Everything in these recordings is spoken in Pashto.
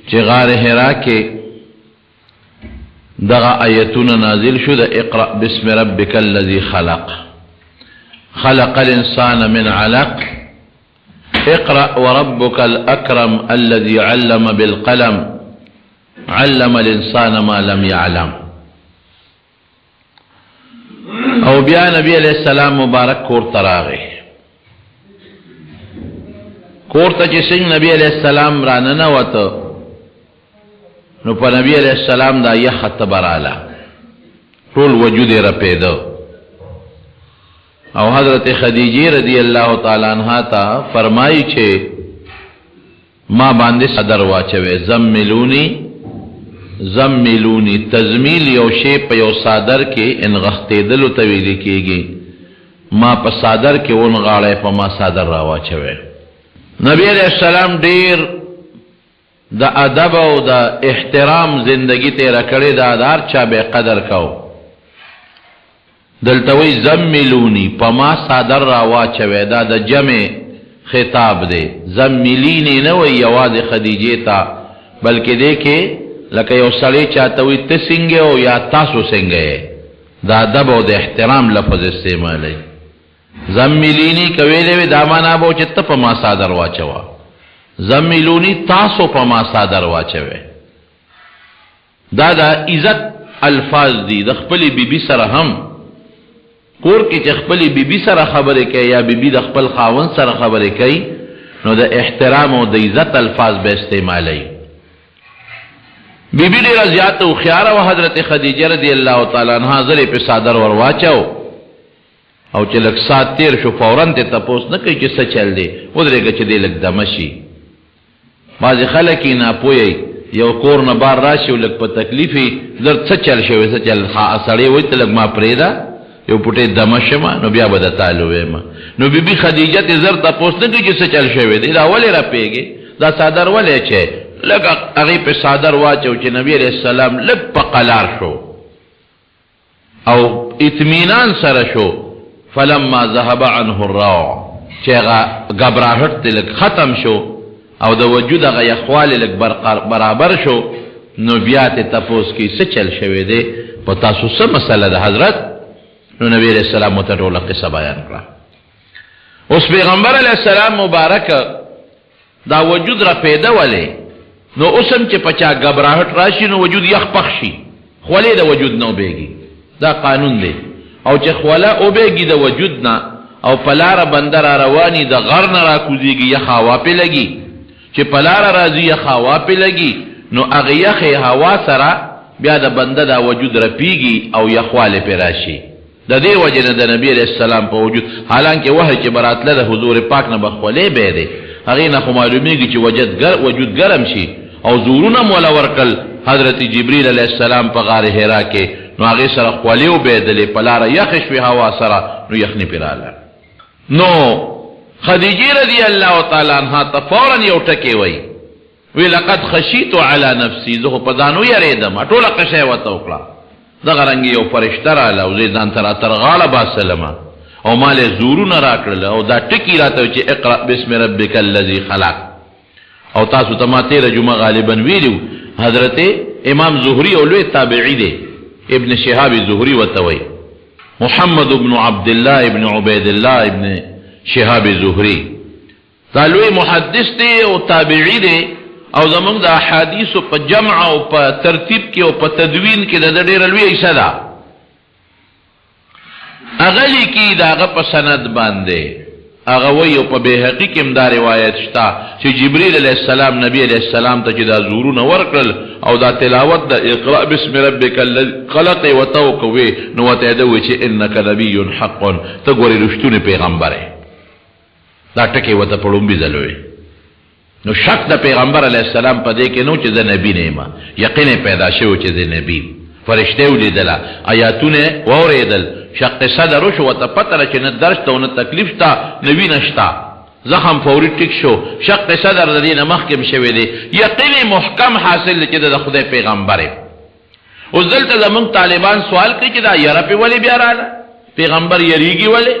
چې غار حرا کې دغه آیتونه نازل شو د اقرأ بسم ربک الذی خلق خلق الانسان من علق اقرأ وربك الأكرم الذي علم بالقلم علم الانسان ما لم يعلم. او بیا نبی علیہ السلام مبارک کور تراغه کور ته چې څنګه نبی علیہ السلام راننه وته نو په نبی علیہ السلام دا یخ تبراله ټول وجود را پیدا او حضرت خدیجه رضی الله تعالی عنها تا فرمایي چې ما باندې صدر واچوي زملونی تزمیل یو شی په یو صادر کې انغختیدل ته ویل کېږي ما په صادر کې ون غاړې په ما صادر را واچوي. نبی علیہ السلام ډیر د ادب او د احترام زندگی تیر کړی دا دار چا به قدر کو دلتوی زملونی په ما صادر را واچوي دا د جمع خطاب دی زملینی نه وی یواد خدیجه تا بلکې دې کې لکه یو سړی چاته وي ته څنګه او یا تاسو څنګه دا ادب او د احترام لفظ استعمالي زملینی کوي دا معنا به چې ته په ما صادر واچوا زملونی تاسو په ما صادر واچوي دا د عزت الفاظ دي د خپل بیبي سره هم کور کې چې خپل بیبي سره خبرې کوي یا بیبي د خپل خاوند سره خبرې کوي نو د احترام او د عزت الفاظ به استعمالي. بیبي ډیره زیاته او خيار او حضرت خدیجه رضی الله تعالی عنها زره په صادر ور واچو او چې لک سات تیر شو فورن ته تپوس نه کوي چې څه چل دی ودرېږي چې دې لک دمشي بعض خلک نه پوي یو کور نه بار راشي ولک په تکلیفي زر څه چل شوی څه چل سړی وي ته لک ما پرېدا یو پټه دمشما نو بیا بد تعالی وېما نو بیبي خدیجه ته زر تپوس نه کوي چې څه چل شوی دی دا ولې را پیږي دا صادر ولې چې لک هغه په صادر واچو چې نبی عليه السلام لک په قلار شو او اطمینان سره شو فلما ذهب عنه الروع چې غبراهټ تلک ختم شو او د وجود هغه یخوال لک برابر شو نو بیا ته تپوس کی څه چل شوی دی په تاسو څه مسله ده حضرت نو نبی علیہ السلام متټوله قصه بیان کړه. اوس پیغمبر علیہ السلام مبارک دا وجود را پیدا ولی نو اوسم چې پچا غبراهټ راشي نو وجود یخ پخشي خولې د وجود نو بیږي دا قانون دی او چې خوله او بیږي د وجود نه او پلار بندر رواني د غر نه را کوزيږي یخ هوا په لګي چې پلار راځي یخ هوا په لګي نو هغه یخ هوا سره بیا د بنده د وجود رپیږي او یخواله په راشي د دې وجه نه د نبی علیہ السلام په وجود حالانکه وحی چې براتله د حضور پاک نه بخولې به دی هغه نه خو معلومیږي چې وجود ګرم شي او زورونه مولا ورکل حضرت جبرئیل علیہ السلام په غار حرا کې نو هغه سره خولیو بدلې پلار یخ شوی هوا سره نو یخنی پیراله نو خدیجه رضی الله تعالی عنها فورا یو ټکی وی لقد خشیت علی نفسی زه په ځانو یریدم ټوله قشه وته وکړه دغه رنګ یو فرشتہ را لوزي ځان تر غالب السلام او مال زورونه راکړل او دا ټکی راته چې اقرأ بسم ربک الذی خلق او تاسو ته ما تیر جمعه غالبا ویلو حضرت امام زهری او لوی تابعی دی ابن شهاب زهری وتوي محمد ابن عبد الله ابن عبید الله ابن شهاب زهری تعالی محدث دی او تابعی دی او زمونږ د احادیث په جمع او په ترتیب کې او په تدوین کې د ډېر لوی ایسه ده اغلی کې داغه په سند باندې هغه وی او په بهقی کې هم دا روایت شته چې جبرئیل علیہ السلام نبی علیہ السلام ته چې دا زورونه ورکړل او دا تلاوت د اقرأ بسم ربک الذی خلق وتوکوي نو ته دا وی چې انک نبی حق ته ګوري رښتونه پیغمبره دا ټکی وته پړم بيزلوي نو شک د پیغمبر علیہ السلام په دې کې نو چې د نبی نیمه یقین پیدا شو چې د نبی فرشته ولیدل آیاتونه اوریدل شق صدر شو ته پته چې نه درس ته نه تکلیف تا نبی نشتا زخم فوری ټیک شو شق صدر د دینه محکم شوی دی یقین محکم حاصل چې د خدای پیغمبره او دلته زمون طالبان سوال کوي چې دا یاره په ولی بیا رااله پیغمبر یریږي ولی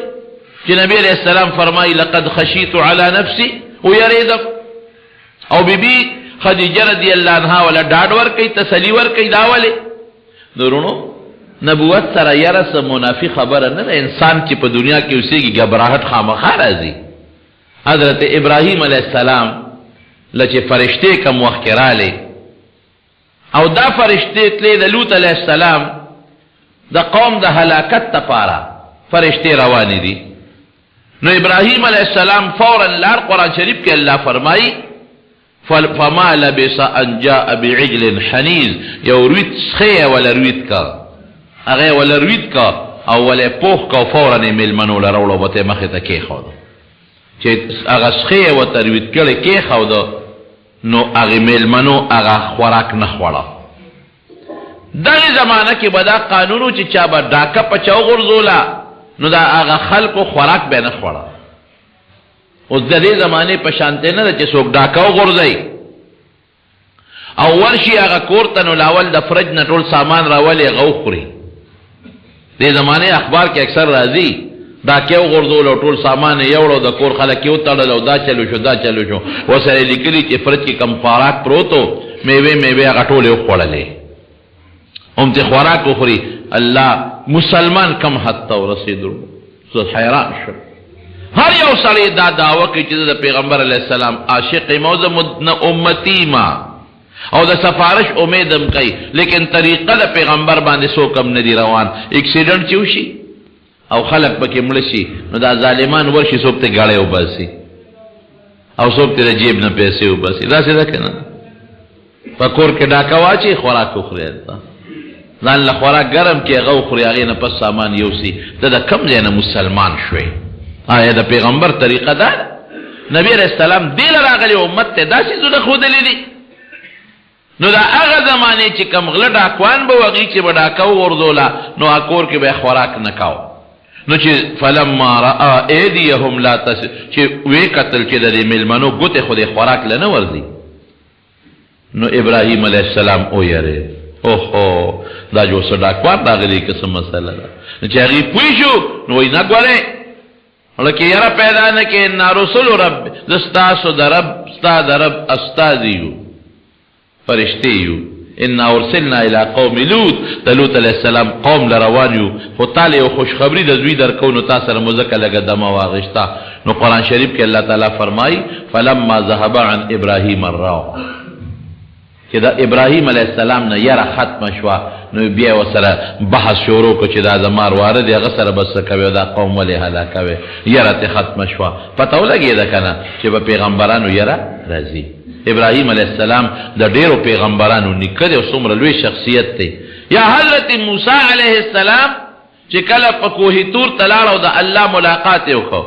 چې نبی علیہ السلام فرمایي لقد خشیت علی نفسی و یریدم او بیبی خدیجه رضی الله عنها ولا ډاډ ور کوي تسلی ور کوي دا ولې نورونو نبوت سره یاره سم منافی خبره نه انسان چې په دنیا کې اوسېږي غبراهټ خامخا راځي حضرت ابراهیم علیه السلام لکه فرشته کوم وخت رااله او دا فرشته تلې د لوط علیه السلام د قوم د هلاکت لپاره فرشته روان دي نو ابراهیم علیه السلام فورا لار قرآن شریف کې الله فرمایي فما لبس ان جاء بعجل حنیز یو رویت سخیه ولا رویت کا هغه ولا رویت کا او ولا پوخ کا فورا ملمنو لرولو بته مخه ته کې خو چې هغه سخیه و ترویت کړي کې خو نو هغه ملمنو هغه خوراک نه خوړه دغه زمانہ کې بدا قانونو چې چا به ډاکه پچاو غرزولا نو دا هغه خلکو خوراک به نه خوړه اوس د دې زمانه په شانته نه چې څوک ډاکاو غورځي او ورشي هغه کورته نو لاول د فرج نه ټول سامان راولي غوخري دې زمانه اخبار کې اکثر راځي ډاکاو غورځول او ټول سامان یوړو د کور خلک یو تړل او دا چلو شو وسره لیکلي چې فرج کې کم خوراک پروتو میوه هغه ټول یو خوړلې هم ته خوراک وخوري الله مسلمان کم حد ته ورسېدو زه حیران شم هر یو سړی دا دعوه کوي چې د پیغمبر علیه السلام عاشق موزه امتی ما او د سفارش امیدم کوي لیکن طریقه د پیغمبر باندې سو کم ندی روان اکسیډنټ چوشي او خلق پکې مړ شي نو دا ظالمان ورشي څوک ته غاړه وباسي او څوک ته جیب نه پیسې وباسي دا څه ده کنه پکور کې ډاکا واچي خوراک خوري ځان له خوراک ګرم کې غو خوري هغه نه پس سامان یوسي د کم ځای نه مسلمان شوي آیا د پیغمبر طریقه ده نبی علیہ السلام دل راغلی امت ته داسې زونه خودلې دي نو دا هغه زمانه چې کم غله ډاکوان به وږي چې به ډاکاو ورزولا نو اکور کې به خوراک نه کاو نو چې فلما را ایدیهم لا تس چې وې قتل چې د ملمنو ګوته خو د خوراک لنه ورزي نو ابراهیم علیہ السلام او یاره اوهو دا جو صداقت راغلی قسم مسله ده چې هغه پوښو نو نه غواړي ولکه یاره پیدا نه کې ان رسول رب زستاسو درب ستا درب استاذیو فرشتیو ان ارسلنا الى قوم لوط علیہ السلام قوم لروانیو خو تعالی او خوش خبری د دوی درکو نو تاسو سره مزکه لګه دمه واغشتا نو قران شریف کې الله تعالی فرمای فلما ذهب عن ابراهيم الراو چې دا ابراهیم علیہ السلام نه یاره ختم شو نو بیا وسره بحث شروع کو چې دا زمار وارد هغه سره بس کوي دا قوم ولې هلاکوي یاره ته ختم شو پته ولګی دا کنه چې په پیغمبرانو یاره راځي ابراهیم علیہ السلام د ډیرو پیغمبرانو نکړي او څومره لوی شخصیت دی یا حضرت موسی علیہ السلام چې کله په کوه تور تلاړو د الله ملاقات وکړو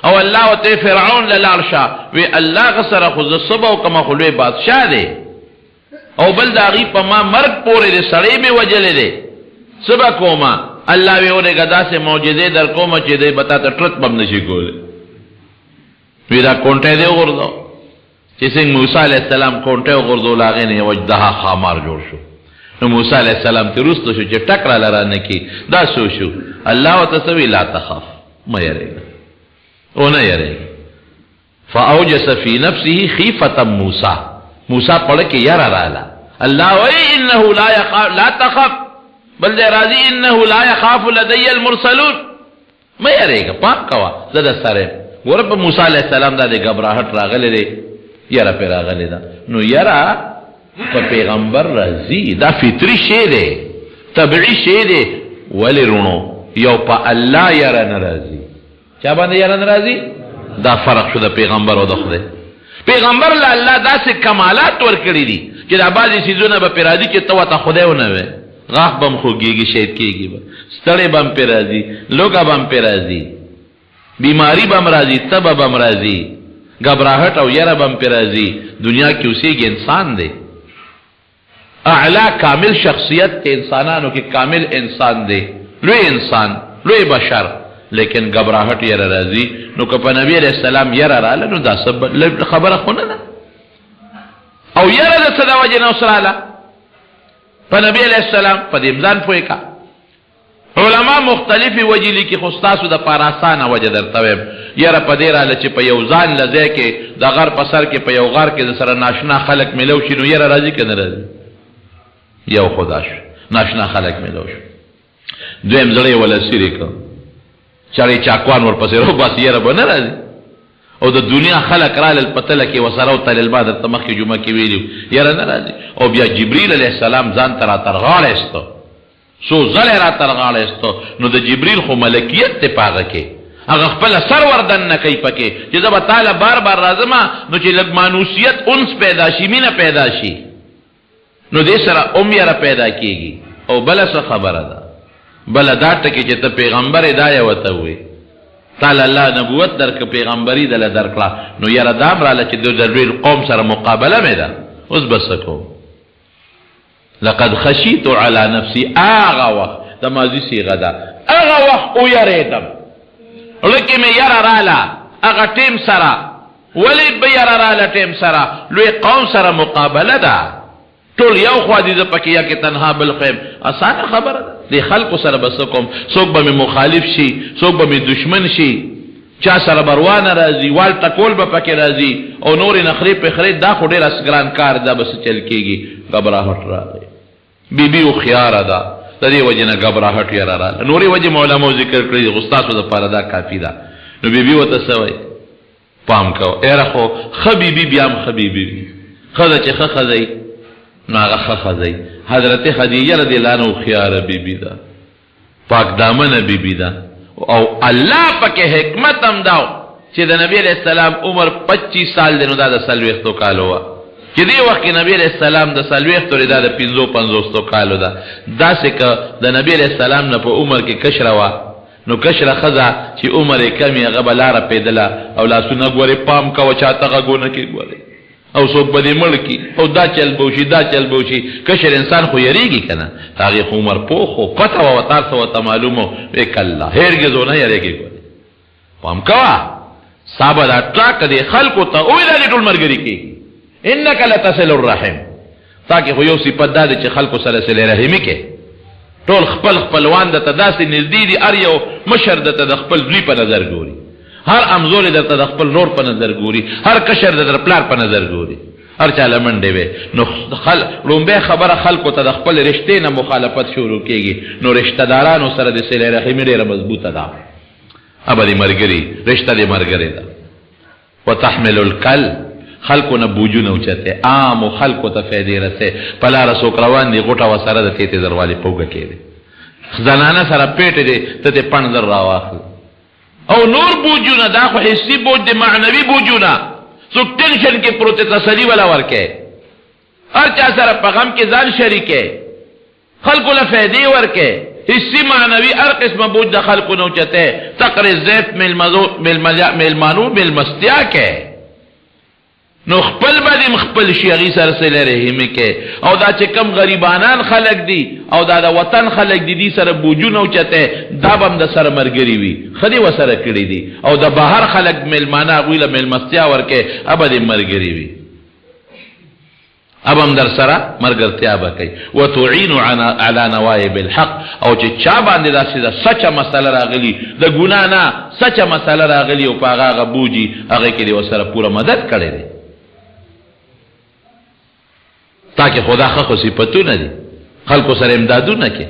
او الله ته فرعون للارشا وی الله غسر خو صبح او کما خلوی بادشاہ دی او بل داغي په ما مرګ پورې دې سړی به وجلې دې سبا کوما الله وی اورې غدا سے معجزې در کوم چې دې بتا ته ټرک بم نشي کول ویدا کونټه دې ورغلو چې څنګه موسی علیہ السلام کونټه ورغلو لاغې نه وجدها خامار جوړ شو نو موسی علیہ السلام ته رستو شو چې ټکرا لرانه کی دا شو الله وتسوی لا تخاف ما يرينا او نه يرينا فاوجس في نفسه خيفه موسی پڑھ کے یرا رالا اللہ وی انه لا يخاف لا تخف بل دے راضی انه لا يخاف لدي المرسلون ما یریگا پاک کوا زدہ سارے ورب موسی علیہ السلام دا دے گبراہٹ راغلے دے یرا پہ راغلے دا نو یرا پا پیغمبر رازی دا فطری شے دے طبعی شے دے ولی رونو یو پا اللہ یرا نرازی چا باندے یرا نرازی دا فرق شو دا پیغمبر و دخ دے پیغمبر له الله داسې کمالات ورکړي دي چې دا بعضې څیزونه به پرې راځي چې ته ورته خدای ونه وې غاښ به م خوږېږي شهید کېږي به ستړی به م پرې راځي لوږه به م پرې راځي بیماري به م راځي تبه به م راځي ګبراهټ او یره به م پرې راځي دنیا کې اوسېږي انسان دی اعلی کامل شخصیت کې انسانانو کې کامل انسان دی لوی انسان لوی بشر لیکن گبراہٹ یر راضی نو کہ نبی علیہ السلام یر رااله نو دا سب خبره خونه نه او یر د صدا وجه نو سراله په نبی علیہ السلام په دې ځان پوي کا علما مختلفی وجې لیکي، خو ستاسو د پاره اسانه وجه درته وایم. یاره په دې راله چې په یو ځان له ځای کې د غر په سر کې په یو غار کې د سره ناشنا خلک میلو شي، نو یاره راځي که نه راځي؟ یو خدا شو، ناشنا خلک میلو شو. دویم زړه یې وله سیرې که چاړې چاکوان ورپسې روباسي، یاره به نه راځي؟ او د دنیا خلق رالل پتله کې وسره او تلل ما درته مخکې جمعه کې ویلي یاره نه راځي. او بیا جبریل علیه السلام ځان ته راترغاړی ایسته، څو ځلې راترغاړی ایسته. نو د جبریل خو ملکیت دی په هغه کې، هغه خپله سر وردن نه کوي پکې چې زه به تاله بار بار راځم، نو چې لږ مانوسیت انس پیدا شي، مینه پیدا شي، نو دې سره یاره پیدا کېږي. او بله څه خبره ده، بله دا ټکې چې ته پیغمبر دا یې ورته ووایې تعالی الله نبوت درک پیغمبري دله درکړه، نو یاره دام راله چې د لوی قوم سره مقابله مې ده. اوس به څه کوم؟ لقد خشیت علی نفسی، هغه وخت د ماضي صیغه ده، هغه وخت ویرېدم، لکه مې یاره راله هغه ټیم سره. ولې به یاره راله ټیم سره؟ لوی قوم سره مقابله ده، ټول یو خوا دي، زه پکې یا کې تنها بل خیم. اسانه خبره ده. د خلکو سره به څه کوم؟ څوک به مې مخالف شي، څوک به مې دشمن شي، چا سره بروانه راځي، وال ټکول به پکې راځي، او نورې نخرې پخرې. دا خو ډېر اسګران کار ده، به څه چل کېږي؟ غبراهټ راغی. بیبي هوښیاره ده، د دې وجې نه غبراهټ یې راغله. نورې وجې مو علماو ذکر کړي، خو ستاسو دپاره دا کافي ده. نو بیبي ورته څه وایي؟ پام کوه، یاره خو ښه بیبي بیا هم ښه بیبي وي. ښځه چې ښه ښځه وي نو هغه ښه ښځه وي. حضرت خدیجه رضی الله عنها هوښیاره بیبي ده، پاک دامنه بیبي ده. او الله پکې حکمت هم دا چې د نبی علیہ السلام عمر 25 سال دی، نو دا د 40 کالو وه، چې دې وخت کې نبی علیہ السلام د 40 دا د 55 کالو ده. داسې که د نبی علیہ السلام نه په عمر کې کشره وه، نو کشره ښځه چې عمر یې کم یې هغه به لاره پیدله، او لاسونه ګورې، پام کوه چاته غږونه کې ګورې، او څوک به دې مړ کي، او دا چل به وشي، دا چل به وشي. کشر انسان خو یریږي که نه؟ هغې خو عمر پوخ و، پته وه تاسو ورته معلوم و. وی کله هرګز ونه یریږي. ګورې پام کوه، ستا به دا ټاکه دې خلکو ته ووایي دا دې ټول ملګري کېږي. انک لتصل الرحم، تا کې خو یو صفت دا دی چې خلکو سره صلې رحمي کې. ټول خپل خپلوان درته داسې نږدې دي، هر یو مشر درته د خپل زوی په نظر ګوري، هر امزول درته د خپل نور په نظر ګوري، هر کشر د پلار په نظر ګوري، هر چا لمنډې وي. نو لومبۍ خبره خلکو ته د خپل رشتې نه مخالفت شروع کېږي. نو رشته دارانو سره د صلې رحمي ډېره مضبوطه ده، ابدي مرګري، رشته دې مرګري ده. وتحمل الکل، خلکو نه بوجونه اوچته، عامو خلکو ته فایدې رسې. په لاره څوک روان دي، غوټه ورسره د تېتې زروالې په اوږه کې دی، زنانه سره پیټې دی، ته دې پڼ در راواخلي. او نور بوجونه، دا خو حسي بوج دی، معنوي بوجونه. څوک ټینشن کې پروت تسلي ولا ورکې، هر چا سره په غم کې ځان شریکې، خلکو له فایدې ورکې، حسي معنوي هر قسمه بوج د خلکو نه اوچته. تقر الضيف مېلمانو مېلمستیا کې، نو خپل باندې خپل شي هغې سره صلې رحمي کې. او دا چې کم غریبانان خلک دي او دا د وطن خلک دي، دي سره بوجونه اوچته، دا به هم د سره ملګري وي، ښه دې ورسره کړي دي. او د بهر خلک مېلمانه هغوی له مېلمستیا ورکې، ابه دې ملګري وي، اب هم در سره ملګرتیا به کوي. وتعین علی نوایب الحق، او چې چا باندې داسې د سچه مسله راغلي، د ګناه نه سچه مسله راغلي، او په هغه هغه بوجي، هغې کې دې ورسره پوره مدد کړی دی. تاکہ خدا خو صفتونه دي، خلکو سره امدادونه کې.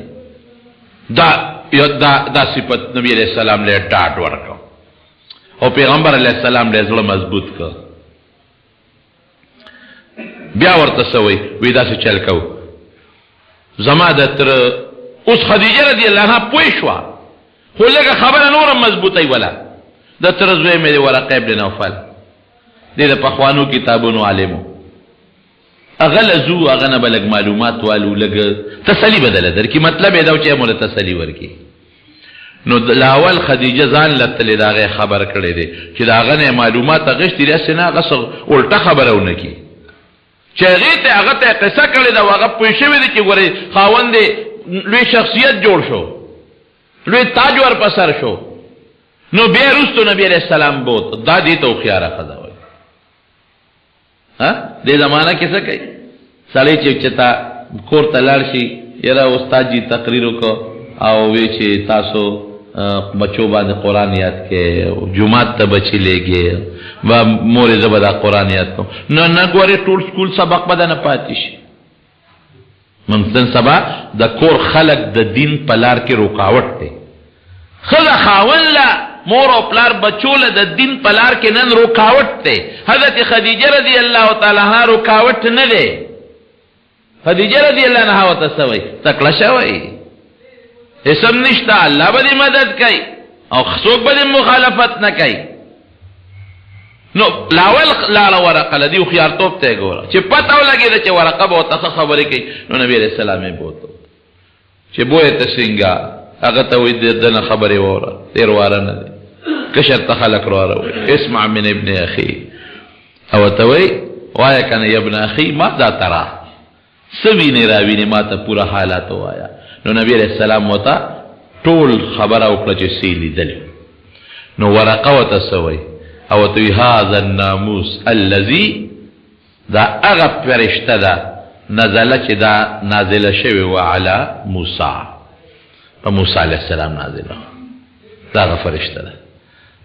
دا صفت نبی علیہ السلام له ډاډ ورکړ، او پیغمبر علیہ السلام له زړه مضبوط کړ. بیا ورته څه وایي؟ وایي داسې چل کو، زما د تره اوس خدیجه رضی الله عنها پوه شوه، خو لږه خبره نوره مضبوطی وله. د تره زوی مې د ورقه ابن نوفل، دې د پخوانو کتابونو عالمو، هغه لزو، هغه نه به لږ معلومات والو، لږ تسلي بدله درکړي. مطلب یې دا چې موږ له تسلي ورکړي. نو لاول خدیجه ځان له تلې د هغې خبر کړی دی چې د هغه نه معلومات اخیستي، داسې نه هغه څه الټه خبره ونه کړي، چې هغه ته قصه کړې ده، او هغه پوه شوی دی چې ګورې خاوند یې لوی شخصیت جوړ شو، لوی تاج ور په سر شو. نو بیا وروستو نبي علیه السلام بوت، دا دې ته هوښیاره ښځه وایي. دې زمانه کې څه کوي؟ سړی چې تا کور ته لاړ شي، یاره استاد جي تقریر وکړو، او وی چې تاسو بچو باندې قرآن یاد کې جمعات ته بچی لېږي و مورې زه به دا قرآن یاد کوم نه ګورې ټول سکول سبق به نه پاتې شي. ممکن سبا د کور خلق د دین په لار کې رکاوټ دی. ښځه خاوند له مور او پلار بچو له د دین په لار کې نن رکاوټ دی. حضرت خدیجه رضی الله تعالی عنها رکاوټ نه دی. خدیجه رضی الله عنها ورته څه وایي؟ تکړه شوی اسم نشته، الله به دې مدد کوي او څوک به دې مخالفت نه کوي. نو لاول لاړه ورقه له دې هوښیارتوب ته یې ګوره چې پته ولګېده چې ورقه به ورته ښه خبرې کوي. نو نبي علیه السلام یې بوته چې بویې ته څنګه هغه ته وایي د نه خبرې واوره، ډېر واره نه دی، کشر ته خلک راوروي اسمع من ابن اخي او ورته وایي وایه که نه ابن اخي ماذا ترى، څه وینې راوینې ما ته پوره حالات ووایه. نو نبی علیہ السلام وتا ټول خبره وکړه چې څه لیدلې. نو ورقه ورته څه وایي او ورته وایي هذا الناموس الذي دا هغه فرشته ده نزله چې دا نازله شوې وه علی موسی، په موسی علیه السلام نازله دا هغه فرشته ده.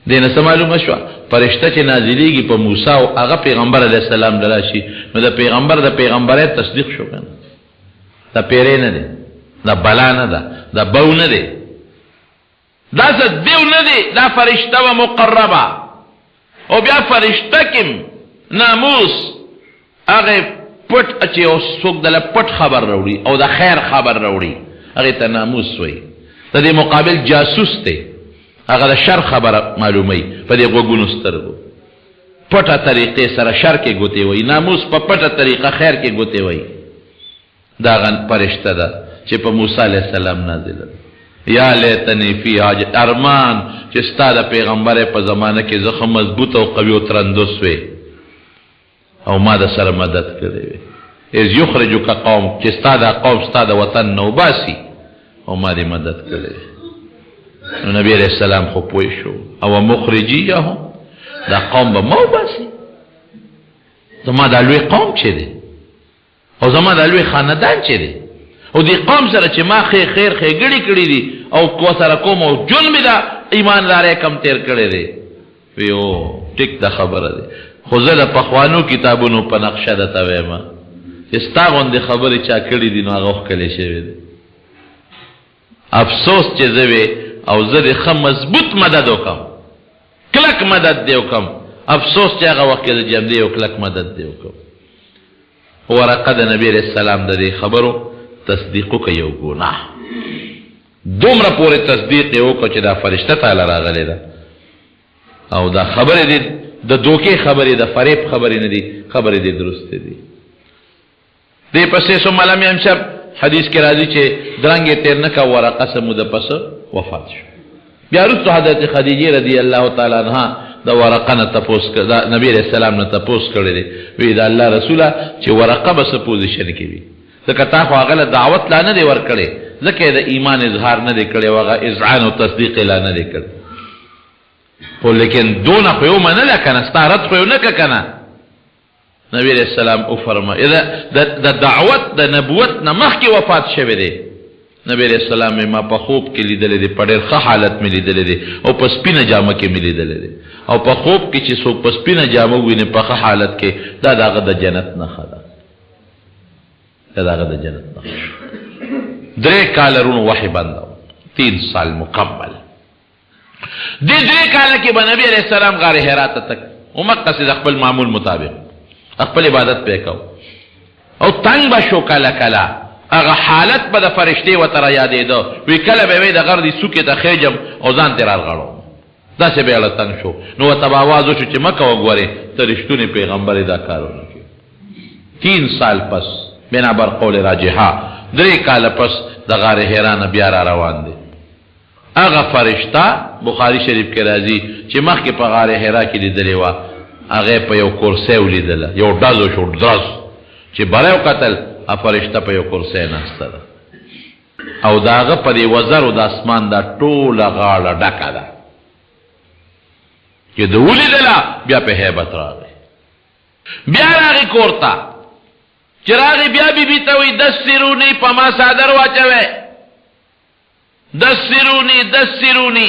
دې نه څه معلومه شوه فرشته چې نازلېږي په موسی او هغه پیغمبر علیه السلام له راشي نو د پیغمبر د پیغمبرۍ تصدیق شو که نه؟ دا پیری نه دی، دا بلا نه ده، دا بو نه دی، دا څه دیو نه دی، دا فرشته و مقربه. او بیا فرشته کم ناموس هغه پټ چې او څوک دله پټ خبر راوړي او د خیر خبر راوړي هغې ته ناموس وایي. د دې مقابل جاسوس دی، هغه د شر خبره معلوموي په دې غوږونو سترګو، پټه طریقې سره شر کې ګوتې وایي. ناموس په پټه طریقه خیر کې ګوتې وایي. دا غن فرشته ده چې په موسی علیه السلام نازله ده. یا لیتنی فی حاجت، ارمان چې ستا د پیغمبر په زمانه کې زه ښه مضبوط او قوي او ترندس وې او ما د سره مدد کړی وې. اذ یخرجک قوم، چې ستا دا قوم ستا د وطن نه وباسي او ما دې مدد کړی. نو نبی علیه السلام خو پوه شو او مخرجیهم، دا قوم به ما وباسي، زما دا لوی قوم چې دی او زما دا لوی خاندان چې دی او دې قوم سره چې ما خیر ښېګړې کړي دي او کو سره کوم او جون مې دا ایماندارۍ کم تیر کړی دی. وی او ټیک دا خبره دی، خو زه د پخوانو کتابونو په نقشه درته وایم چې ستا غوندې خبرې چا کړي دي نو هغه ښکلې شوې دی. افسوس چې زه وې او زه دې ښه مضبوط مدد وکړم، کلک مدد دې وکړم. افسوس چې هغه وخت کې د جمدې او کلک مدد دې وکړم. ورقه د نبي علیه السلام د دې خبرو تصدیق وکړه یو ګناه، دومره پورې تصدیق یې وکړه چې دا فرشته تعالی راغلی ده او دا خبرې دې د دوکې خبرې د فریب خبرې نه دي، خبرې دې درسته دي. دې پسې ثم لم ينشب حدیث کې راځي چې درنګې تیر نه کا ورقه څه موده پس وفات شو. بیا وروسته حضرت خدیجه رضی الله تعالی عنها د ورقه نه تپوس کړه، د نبی علیه السلام نه تپوس کړی دی. وی د الله رسوله چې ورقه به څه پوزیشن کې وي، ځکه تا خو هغه له دعوت لا نه دی ورکړی، ځکه یې د ایمان اظهار نه دی کړی او هغه اذعان او تصدیق یې لا نه دی کړی. خو لیکن دونه خو یې ومنله که نه، ستا رد خو یې ونه کړه که نه. نبی علیه السلام وفرمایي د دعوت د نبوت نه مخکې وفات شوی دی. نبی علیه السلام ما په خوب کې لیدلی دی، په ډېر ښه حالت مې لیدلی دی او په سپینه جامه کې مې لیدلی دی. او په خوب کې چې څوک په سپینه جامه وویني په ښه حالت کې، دا د هغه د جنت نښه ده، دا د هغه د جنت نښه. 3 کاله رونو وحی بنده 3 سال مکمل. دې 3 کاله کې به نبی علیه السلام غار حرا ته تک او مقصد د خپل معمول مطابق خپل عبادت پې کو او تنگ به شو کله کله هغه حالت به د فرشتې ورته را یادېده. وی کله به وی د غر دې څوکې ته خېجم او ځان ترې راغړم، داسې به یې تنګ شو. نو ورته به آواز وشو چې مه کوه، ګورې ته رښتونې پیغمبر یې دا کارونه کوي. 3 سال پس بنابر قول راجحه 3 کاله پس د غار حرا نه بیا را روان دی. هغه فرشته بخاري شریف کې راځي چې مخکې په غار حرا کې لیدلې وه، هغه په یو کرسی ولیدله، یو ډز وشو درز چې بری وکتل فرشته په یو کرسی ناسته ده او د هغه په دې وزرو د اسمان دا ټوله غاړه ډکه ده. چې د ولیدله بیا په هیبت راغی، بیا راغی کور ته. چې راغی بیا بیبي ته وایي دسرونی په ما څادر واچوئ. دسرونی دسرونی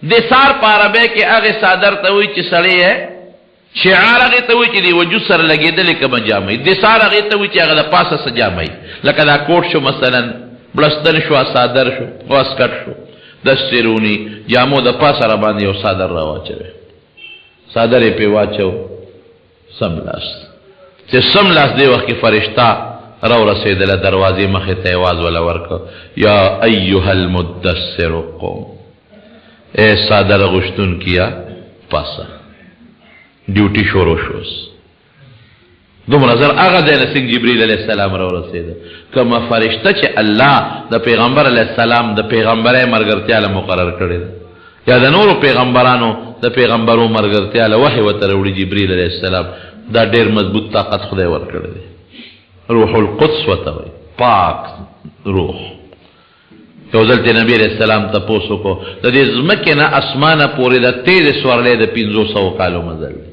دسار په عربی کې هغه صادر ته وایي چې سړی ہے شعار هغه ته وایي چې دی وجود سره لګېدلې کومه جامې دسار هغه ته وایي چې هغه د پاسه څه جامې لکه دا کوټ شو مثلا بلستن شو صادر شو واسکټ شو دسرونی جامو د پاسه را باندې یو صادر را واچوي صادر یې پې واچو سملاس چې سملاس دی وخت کې فرشتہ را ورسېدله دروازې مخې ته آواز ولا ورکړ یا ایها المدثر قم اے صادر غشتون کیا پاسه ډیوټي شروع شوس دومره زر هغه دی نه څنګه جبرئیل علیه السلام را ورسېده کومه فرشته چې الله د پیغمبر علیه السلام د پیغمبرۍ ملګرتیا له مقرر کړې ده یا د نورو پیغمبرانو د پیغمبرو ملګرتیا له وحی ورته راوړي جبرئیل علیه السلام دا ډېر مضبوط طاقت خدای ورکړی دی روح القدس ورته وایي پاک روح یو ځل ته نبی علیه السلام تپوس وکړو د دې ځمکې نه اسمانه پورې د تیزې سورلی د 500 کالو مزل دی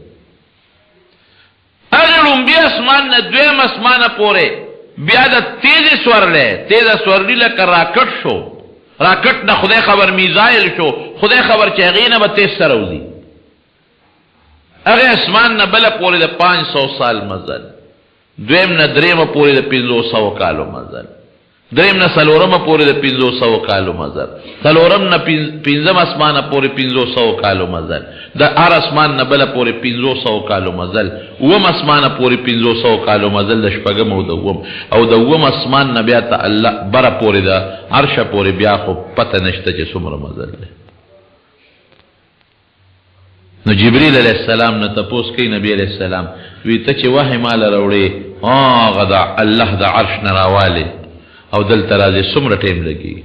هغې لومبي اسمان نه دویم اسمانه پورې بیا د تیزې سورلی تیزه سورلي لکه راکټ شو راکټ نه خدای خبر میزایل شو خدای خبر چې هغې نه به تیز سره وځي هغې اسمان نه بله پورې د 500 سال مزل دویم نه دریمه پورې د 500 کالو مزل دریم نه څلورمه پورې د 500 کالو مزل څلورم نه پنځم اسمانه پورې 500 کالو مزل د هر اسمان نه بله پورې 500 کالو مزل اووم اسمانه پورې 500 کالو مزل د شپږم او د اووم اسمان نه بیا ته الله بره پورې د عرشه پورې بیا خو پته نشته چې څومره مزل دی نو جبرئیل علیه السلام نه تپوس کوي نبی علیه السلام وی ته چې وحی ماله راوړې هغه د الله د عرش نه راوالې او دلته راځې څومره ټیم لګي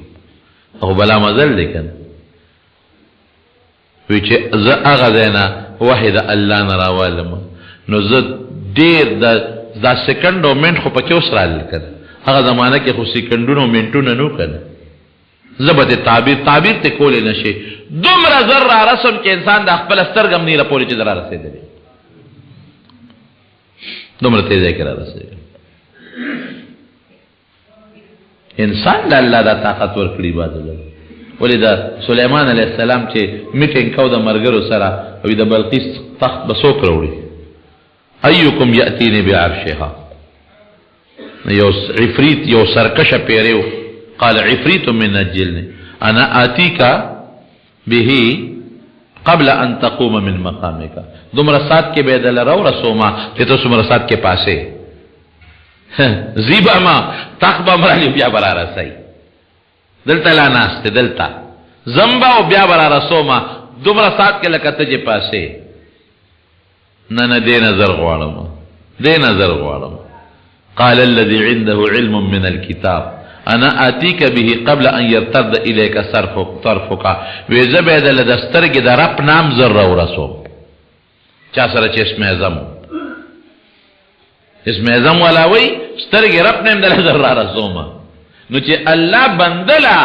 او بلا مزل دی که نه وی چې زه هغه ځای نه وحی د الله نه راوالم نو زه ډېر دا سکنډ او منټ خو پکې اوس رالل که نه هغه زمانه کې خو سکنډونه او منټونه نه که نه زه به دې تعبیر ته کولی نه شي دومره زر را رسم چې انسان د خپله سترګه هم نیره پورې چې زه را رسېدلی دومره تیزی کې را رسېږي انسان د الله دا طاقت ورکړي باندې ولې د سلیمان علیه السلام چې میټینګ کو د ملګرو سره او د بلقیس تخت به څوک راوړي ایکم یأتینی بعرشها یو عفریت یو سرکشه پیریو قال عفریت من الجن انا آتیک به قبل ان تقوم من مقامک دومره سات کې به دل راو رسوما ته تو څومره سات کې پاسه زیبا ما تخبا مرالی بیا برا رسائی دلتا لا ناستے دلتا زنبا و بیا برا رسوما دومرا سات کے لکتا جے پاسے نا دے نظر غوارم قال الذي عنده علم من الكتاب انا آتیک به قبل ان يرتد الیک طرفک ویزبید لدسترگ در اپ نام زر رو رسو چا سر چه اسم اعظم اسم اعظم والا وی سترګې رب نیم دل زر را رسومه نو چې الله بندلا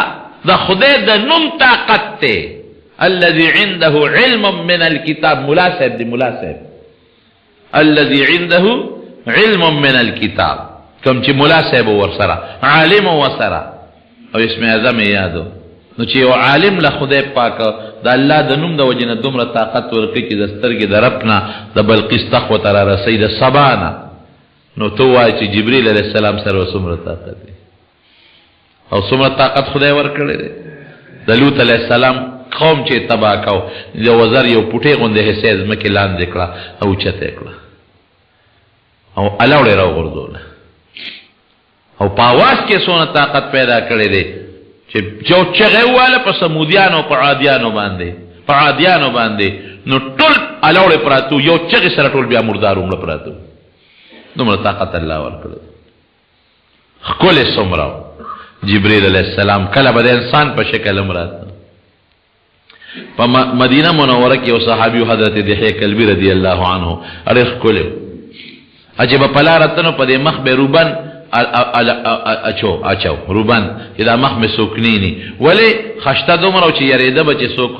د خدای د نوم طاقت ته الذي عنده علم من الكتاب ملاسب دی ملاسب الذي عنده علم من الكتاب کوم چې ملاسب ورسره عالم ورسره او اسم اعظم یادو نو چې یو عالم له خدای پاک د الله د نوم د وجنه دومره طاقت ورکړي چې د سترګې د رب نه د بلقیس تخت ته را رسي د سبا نه نو تو وای چې جبرئیل علیه السلام سره څومره طاقت دی او څومره طاقت خدای ورکړی دی د لوط علیه السلام قوم چې تباه کو یو وزر یو پوټې غوندې حصې ځمکې لاندې کړه او اوچته یې کړه او الاوړې راوغورځوله او په اواز کې څونه طاقت پیدا کړی دی چې یو چغې وواله په سمودیانو په عادیانو باندې نو ټول الاوړې پراتو یو چغې سره ټول بیا مردار ومړه پراتو دومره طاقت الله ورکړي ښکلی څومره جبرئیل علیه السلام کله به د انسان په شکل هم راته په مدینه منوره کې یو صحابي حضرت دحیه کلبي رضی الله عنه ډېر ښکلی و چې به په لاره تنو په دې مخ به روبن اچو روبن چې دا مخ مې څوک نیني ولې خشته دومره چې یارېده به چې څوک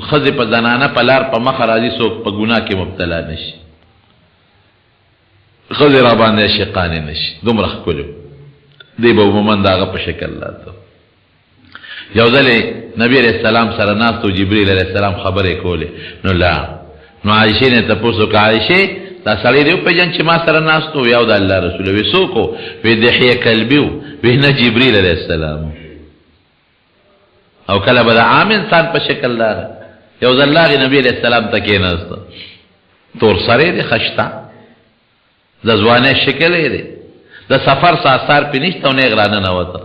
ښځې په زنانه په لار په مخه راځي څوک په ګناه کې مبتلا نشي خزر باندې شقانه نشي دومره ښکلی دی به عموما د هغه په شکل لاته یو ځل نبی علیہ السلام سره ناست و جبریل علیہ السلام خبرې کولې نو نو عائشې نه تپوس وکړه عائشې دا سړی دی وپېژن چې ما سره ناست و یو د الله رسول وی څوک و وی دحیه کلبي و وی نه جبریل علیہ السلام او کله به د عام انسان په شکل داره یو ځل راغی نبی علیہ السلام ته کېناسته تور سری دی خشتا د ځوانۍ شکل یې دی د سفر ساسار پې نشته او نیغ راننوته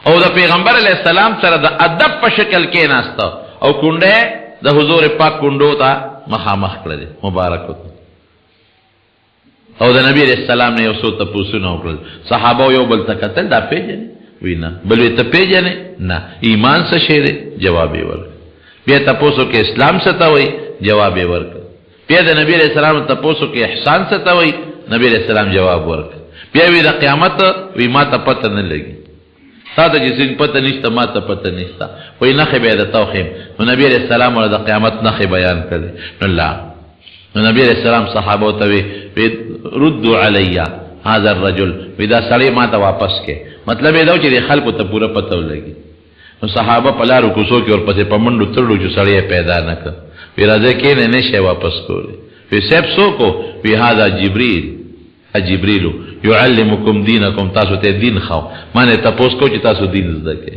او د پیغمبر علیہ السلام سره د ادب په شکل کېناسته او کونډه د حضور پاک کونډو ته مخامخ کړل مبارک او د نبی علیہ السلام نه یو څو تپوسونه وکړل صحابه یو بل ته کتل دا پیژنې وی نه بل وی ته پیژنې نه ایمان څه شی دی جواب یې ورکړ بیا تپوسو کې اسلام څه ته وایي جواب یې ورکړ بیا د نبی علیہ السلام تپوسو کې احسان څه ته وایي نبی علیہ السلام جواب ورکړ بیا وی د قیامت وی ما ته پته نه لګي تا ته چې څنګه پته نشته ما ته پته نشته وی نښې به یې درته وښیم نو نبی علیہ السلام ورته د قیامت نښې بیان کړې نو نبی علیہ السلام صحابو ته وی ردو علی هذا الرجل وی دا سړی ما ته واپس کې مطلب یې دا چې د خلکو ته پوره پته ولګي نو صحابه په لارو کوڅو کې ورپسې په منډو تړلو چې سړی پیدا نه کړ وی راځه کېنه نه شي واپس کولی وی صاحب څوک وی هذا جبریل يعلمكم دینکم تاسو ته دین خو مانه تاسو کو چې تاسو دین زده کې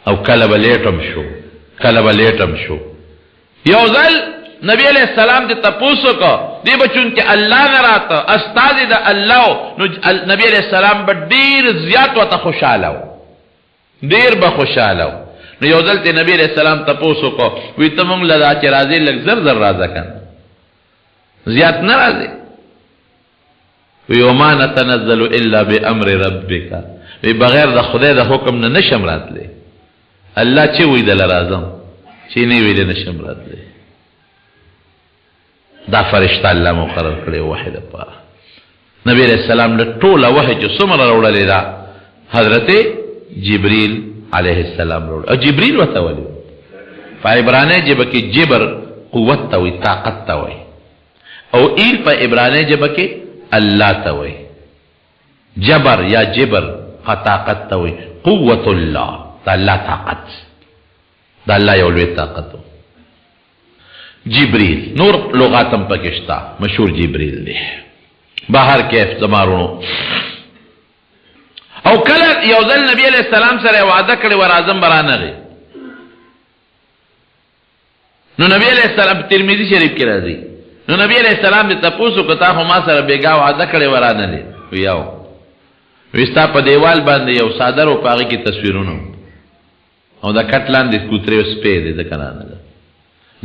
او کله بلیټم شو یو ځل نبی علیہ السلام دې تاسو کو دی بچون کې الله نه راته استاد د الله نو نبی علیہ السلام به ډیر زیات وته خوشاله ډیر به خوشاله نو یو ځل ته نبی علیہ السلام تاسو کو وی ته مونږ لدا چې راځي لږ زر راځه کنه زیات نه راځي وی وما نتنزل الا بامر ربک وی بغیر د خدای د حکم نه نشم راتلی الله چې وی دل راځم چې نه وی د نشم راتلی دا فرشتہ الله مقرر کړی واحد پاره نبی علیہ السلام له ټوله وحی چې څومره راوړلې ده حضرت جبریل علیہ السلام راوړل او جبریل وته ولي په عبرانی ژبه کې جبر قوت ته وي طاقت ته وي او ایل په عبرانی ژبه کې الله ته وي جبر یا جبر طاقت ته وي قوت الله دا الله طاقت دا الله یو لوی طاقت جبریل نور لغاتم پکشتا مشهور جبریل دی بهر کیف زمارونو او کله یو ځل نبی علیہ السلام سره وعده کړی ور اعظم برانغه نو نبی علیہ السلام ترمذی شریف کې راځي نو نبی علیہ السلام دې تاسو کو تا ما سره بیګا وعده کړی ورانه دي یو وستا په دیوال باندې یو صادر او پاغي کې تصویرونه او دا کټلان د کوترې سپې دې د کنانه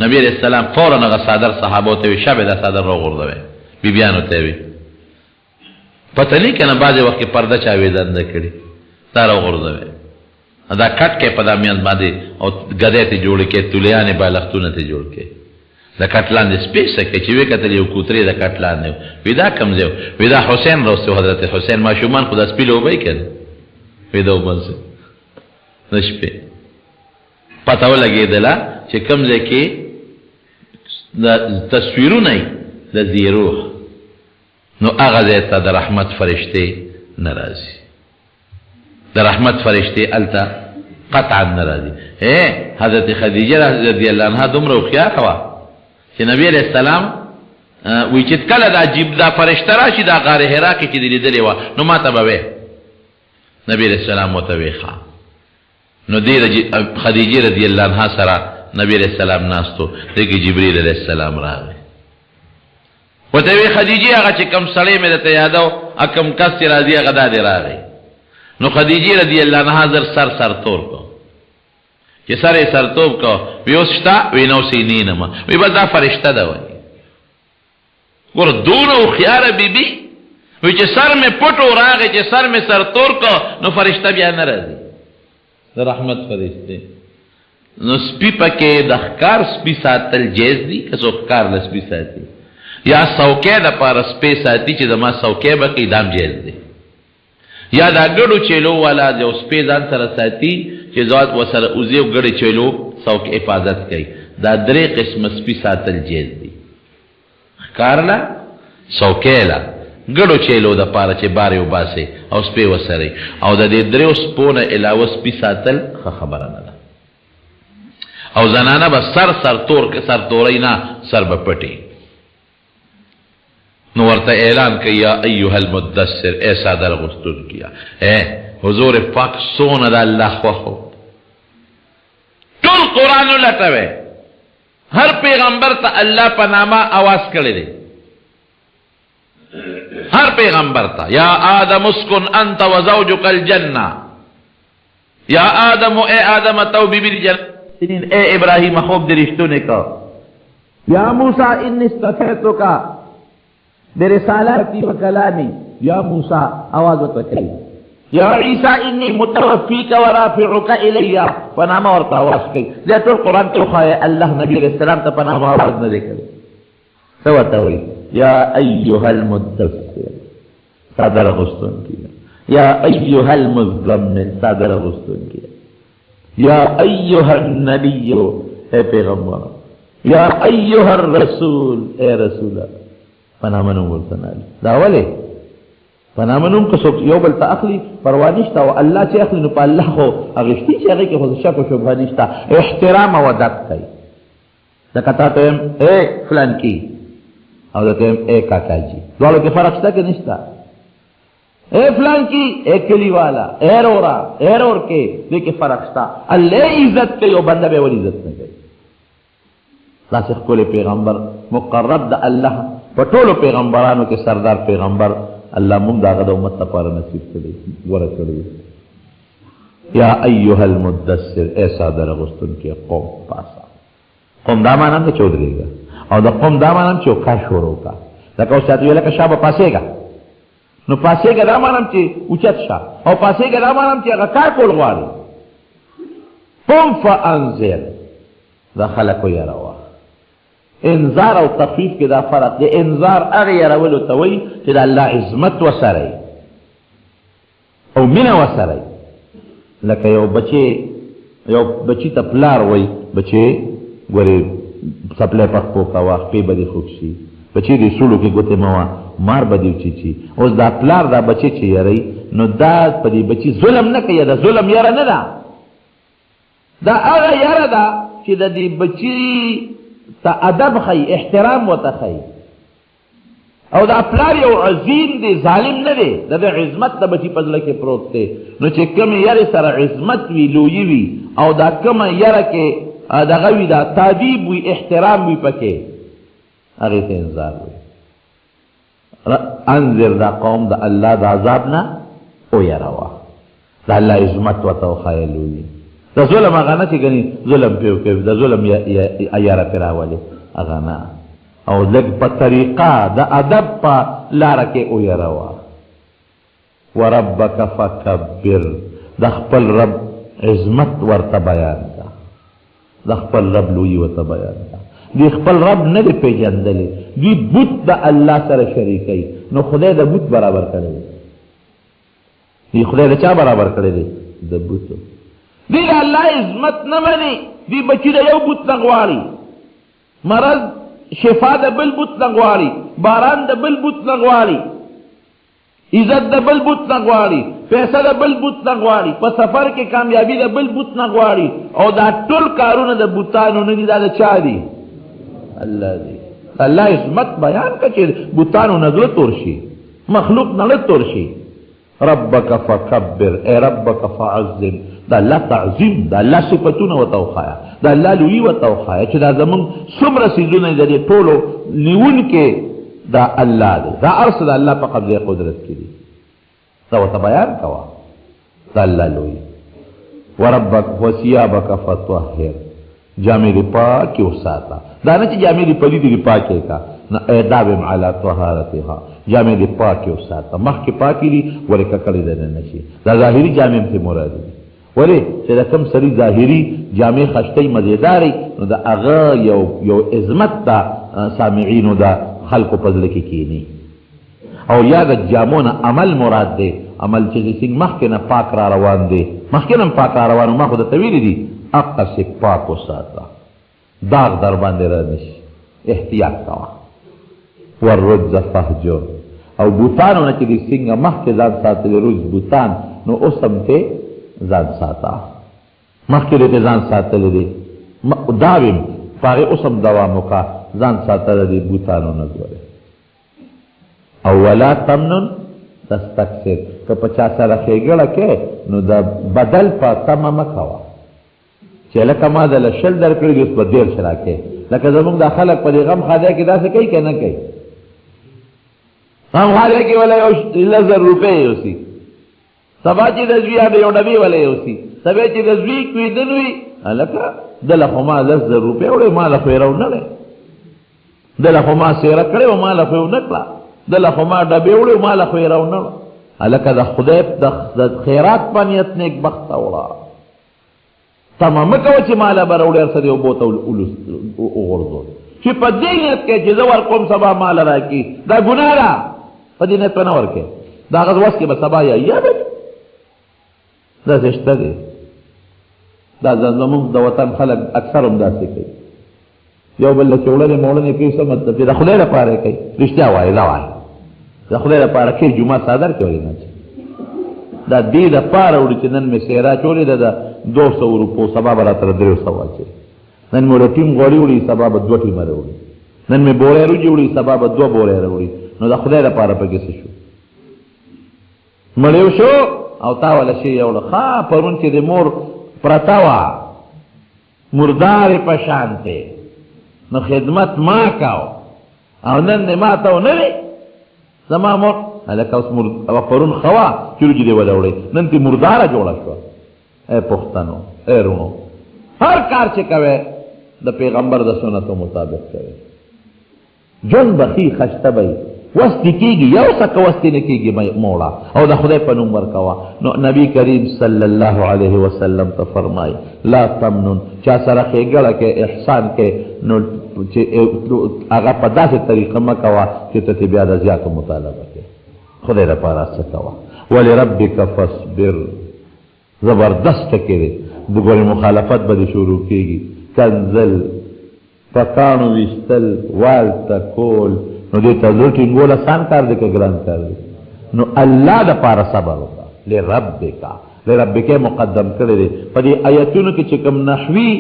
نبی علیہ السلام فوراً هغه صادر صحابو ته وی شابه دا صادر رو غردوي بیبیانو ته وی پته نه کنه بعضی وخت پرده چا ویدند کړي دا رو غردوي دا کټ کې په دامیان باندې او غدې ته جوړ کې تولیانه بالښتونه ته جوړ کې دا کټلان د سپیس کې چې وی کتل یو کوترې دا کټلان دی ودا کمزو ودا حسین رسول حضرت حسین ماشومان خدا سپیلو وای کړي ودا وبنس نشپه پته ولګیدله چې کمزې کې د تصویرونه د زیروح نو هغه ته د رحمت فرشته ناراضي د رحمت فرشته التا قطعا ناراضي حضرت خدیجه رضی الله عنها دومره خیال وا چې نبی علیہ السلام وی چې کله دا عجیب دا فرشته راشي دا غار حرا کې چې لیدلې و نو ماته به نبی علیہ السلام متوخا نو دې خدیجه رضی الله عنها سره نبی علیہ السلام ناستو دغه جبرئیل علیہ السلام راغی وته وی خدیجه هغه چې کم سړی مې ته یادو اکم کس راضی هغه د راغی نو خدیجه رضی الله عنها سر تور کو چې سر توب کو ویوستا وینو سینینه ما وی بل دا فرشتہ ده وای ور دونو خيار بیبي وی چې سر مې پټو راغی چې سر مې سر تور کو نو فرشتہ بیا نه راځي د رحمت فرشته نو سپی پکې د ښکار سپی ساتل جیز دي که څو ښکار له سپی ساتي یا څوکۍ د پاره سپی ساتي چې د ما څوکۍ به کې دام جیز دي یا دا ګړو چلو والا د سپی ځان سره ساتي چې ذات وسره اوزي ګړې چلو څوک حفاظت کوي دا درې قسم سپی ساتل جیز دي ښکار لا څوکۍ لا ګډو چیلو د پاره چې بارې وباسئ او سپې وسرئ او د دې دریو سپو نه علاوه سپي ساتل ښه خبره نه ده او زنانه به سر تورۍ نه سر به پټي نو ورته اعلان کوي یا ایها المدثر اے صادر غستون کیا اے حضور پاک سونه د الله خوښو ټول قرآن ولټوئ هر پیغمبر ته الله په نامه آواز کړی دی ہر پیغمبر تھا یا آدم اسکن انت وزوجک الجنہ یا آدم اے آدم تو بی جنہ اے ابراہیم خوب درشتوں نے کہا یا موسیٰ انی استفیتک برسالتی و کلامی یا موسیٰ آواز و تکلی یا عیسیٰ انی متوفیک و رافعک الیہ پنامہ اور تاواز کی لیتو قرآن تو خواہ اللہ نبی علیہ السلام تا پنامہ آواز نہ دے کرے سوتا ہوئی یا ایها المدثر صادر غستون کیا یا ایها المزمل صادر غستون کیا یا ایها النبی اے پیغمبر یا ایها الرسول اے رسول پنامنوم ورتنال دا ولی پنامنوم کسو یو بل تا اخلی پروانشتا و اللہ چی اخلی نو پا اللہ خو اغشتی چی اغی که خود شک و شبه نشتا احترام و دق کئی دکتا تو اے فلان کی او دته اے کاکا جی دوالو کې فرق شته کې نشته اے فلان کی اے کلی والا اے رورا اے رور کې دې کې فرق شته الله عزت کوي او بنده به ول عزت نه کوي راسخ کول پیغمبر مقرب د الله په ټولو پیغمبرانو کې سردار پیغمبر الله موږ داغه د امت لپاره نصیب کړي ورکړي یا ایها المدثر اے صادر غستون کې قوم پاسا قوم دا معنی نه چودريګا او د قوم دا مانم چې وکا شروع کا لکه او ساتوی لکه شابه پاسېګا نو پاسېګا دا مانم چې اوچت شا او پاسېګا دا مانم چې هغه کار کول غواړي قم فانذر دا خلکو یاروا انذار او تخفیف کې دا فرق دی انذار هغه یارولو ته وایي چې د الله عظمت وسره او مینه وسره لکه یو بچی ته پلار وایي بچی ګورې سپلے پخپو کا واقعی بدی خوکشی بچی دی سولو کی گوتے موا مار بدیو چی چی اوز دا پلار دا بچی چی یاری نو دا پدی بچی ظلم نکی دا ظلم یارا ندا دا آغا یارا دا چی دا دی بچی تا ادب خی احترام و تا خی او دا پلار یو عظیم دی ظالم ندی دا دا عظمت دا بچی پزلکی پروت تے نو چی کم یاری سر عظمت وی لوی وی او دا کم یارا کے دا غوی دا تعدیب وی احترام وی پکے اغیت انذار وی انذر دا قوم دا اللہ دا عذابنا او یاروا دا اللہ عظمت و توخایلو وی دا ظلم اغانا چی گنی ظلم پیو کیو دا ظلم ایارا پیراوالی اغانا او لگ پا طریقہ دا ادب پا لارکے او یاروا وربک فکبر دا خپل رب عظمت ورطا بیان دا خپل رب لوی و تا بیان دی خپل رب نه دی پیجندلی دی بوت دا اللہ سر شریکی نو خدای دا بوت برابر کرده دی خدای دا چا برابر کرده دا بوتو دی دا اللہ عظمت نمانی دی بچی دا یو بوت نغواری مرض شفا دا بل بوت نغواری باران دا بل بوت نغواری عزت دا بل بوت نغواری پیسہ دا بل بوت نغواری پا سفر کے کامیابی دا بل بوت نغواری او دا ټول کارونه دا بوتانو ندی دا چا دی اللہ دی اللہ عظمت بیان کا چی بوتانو نگل تورشی مخلوق نگل تورشی ربک فکبر اے ربک فعظم دا اللہ تعظیم دا اللہ صفتون و توخایا دا اللہ لوی و توخایا چی دا زمان سمر سیزون دا دی ټولو نیون کے دا اللہ دی دا عرص دا اللہ پا قبض قدرت کی دی دا وطا بیان کوا دا اللہ لوی وربک وسیابک فتوحر جامع دی پاکی وساتا دا نا چی جامع دی پلی دی پاکی کا نا اعدابم علا طہارتها جامع دی پاکی وساتا مخ کی پاکی دی ورکا کلی دینا نشی دا ظاہری جامع تی مرادی ولی چی دا کم سری ظاہری جامع خشتی مزیداری نو دا اغا یو عظمت دا سامعینو دا خلق پزلکی کینی او یاد جامون عمل مراد دے عمل چیزی سنگ مخینا پاک را روان دے مخینا پاک را روان ما خود طویلی دی اقص پاک و ساتا داغ در باندے رنش احتیاط کوا والرجز فحجر او بوتانو نه چې د څنګه مخکې ځان ساتلی روز بوتان نو اوس هم ته ځان ساته مخکې دې ځان ساتلی دی داویم په هغې اوس هم دوام وکړه ځان ساتلی دی بوتانو نه ګورې او ولا تمنن تستکثر که په چا سره ښېګړه کې نو د بدل په تمه مه کوه چې لکه ما دله 20 درکړي دي اوس به 10 راکې لکه زمونږ دا خلک په دې غم خاده کې داسې کوي که نه کوي غم خاده کې ولا 1000 روپۍ یوسي سبا چې د زوی یا د یو ډبې ولا یوسي سبا چې د زوی کویدل وي هلکه دله خو ما 10,000 روپۍ وړې ما له خو یې راونه دله خو ما سیره کړې و ما له خو یې ونه کړه دله خو ما ډبې وړې و ما له خو یې راونه هلکه د خدای د خیرات په نیت نیک بخته وړه تمه مه کوه چې ما له به راوړې هر څه دې اوبو ته وغورځو چې په دې نیت کې چې زه ورکوم سبا ما له راکړي دا ګناه ده په دې نیت به نه ورکړې د هغه وس کې به سبا یا به داسې شته دی دا زمونږ د وطن خلک اکثر هم داسې کوي یو بل له چوړنې موړنې کوي څه مطلب چې د خدای لپاره یې کوي رښتیا وایي دا وایي د خدای لپاره کې جمعه صادر کې ولې نه دا دې دپاره وړي چې نن مې سیرا چولې ده د 200 روپو سبا به راته 300 اچوي نن مې ورته ټیم غوړي وړي سبا به 2 ټیمه راوړي نن مې بورې روجي وړي سبا به 2 بورې راوړي نو د خدای لپاره پکې څه شو مړیو شو او تا ولا شي یو ښا پرون چې د مور پرتا وه مردارې په شانتې نو خدمت ما کاو او نن دې ما ته ونه وي زما مور هلکه اوس پرون ښه وه چې روجي دې وله نن دې مرداره جوړه شوه ای پښتنو ای رونو هر کار چې کوئ د پیغمبر د سنتو مطابق کوئ ژوند به ښي خشته به وستی کېږي یو څه که وستی نه کېږي موړه او د خدای په نوم ورکوه نو نبی کریم صلی الله علیه وسلم ته فرمایي لا تمنن چا سره ښېګړه کې احسان کې نو چې هغه په داسې طریقه مه کوه چې ته بیا د زیاتو مطالبه کې خدای لپاره څه کوه ولربک فاصبر زبردست ټکې دی د ګورې مخالفت به دې شروع کېږي کنزل پکاڼو ویستل والته کول نو دې ته زړه ټینګول اسان کار دی که ګران کار دی نو الله دپاره صبر وکړه لربک مقدم کړی دی په دې ایتونو کې چې کوم نحوي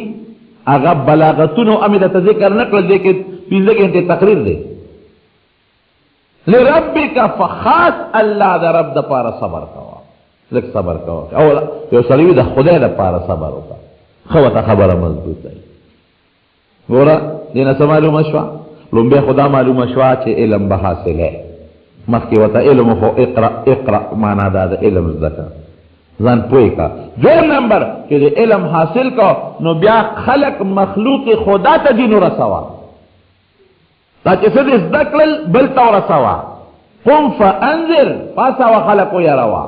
هغه بلاغتونو امې درته ذکر نه کړل دی کې 15 غنټې تقریر دی لربک فخاص الله د رب دپاره صبر کوه لږ صبر کوه او یو سړی وي د خدای دپاره صبر وکړه ښه ورته خبره مضبوطه وي ګوره دې نه څه معلومه شوه لومبیا خدا معلومه شوه چې علم به حاصلې مخکې ورته علم خو اقرا معنا دا د علم زده کړه ځان پوه کړه دویم نمبر چې د علم حاصل کو نو بیا خلق مخلوق خدا ته دین ورسوه دا چې څه دې زده کړل بل ته ورسوه قم فانذر پاسوه خلق ویروه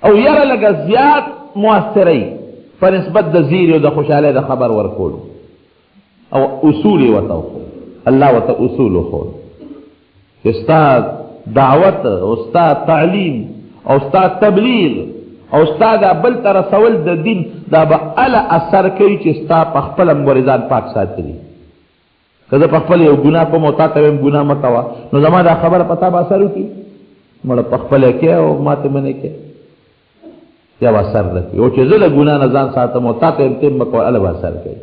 او یره لږه زیات مؤثرئ په نسبت د زیرې او د خوشحالۍ د خبر ورکولو او اصول یې ورته وښود الله ورته اصول وښود چې ستا دعوت او ستا تعلیم او ستا تبلیغ او ستا دا بل ته رسول د دین دا به اله اثر کوي چې ستا په خپله مبارزان پاک ساتلي که زه په خپل یو ګناه کوم او تا ته وایم ګناه مه کوه نو زما دا خبره په تا به اثر وکړي مړه په خپله کې او ما ته منې کې یا به اثر نه کوي او چې زه له ګناه نه ځان ساتم او تا ته یم تیم مه کوه اله به اثر کوي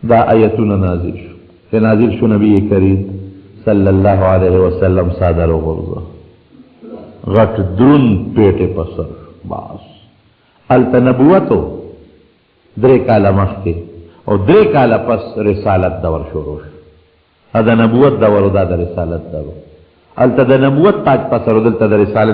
دا آیتونه نازل شو چې نازل شو نبی کریم صلی الله علیه وسلم صادر وغورځه غټ درون پیټې په سر بس هلته نبوتو 3 کاله مخکې او 3 کاله پس رسالت دور شروع شو دا د نبوت دور او دا د رسالت دور هلته د نبوت تاج په سر او دلته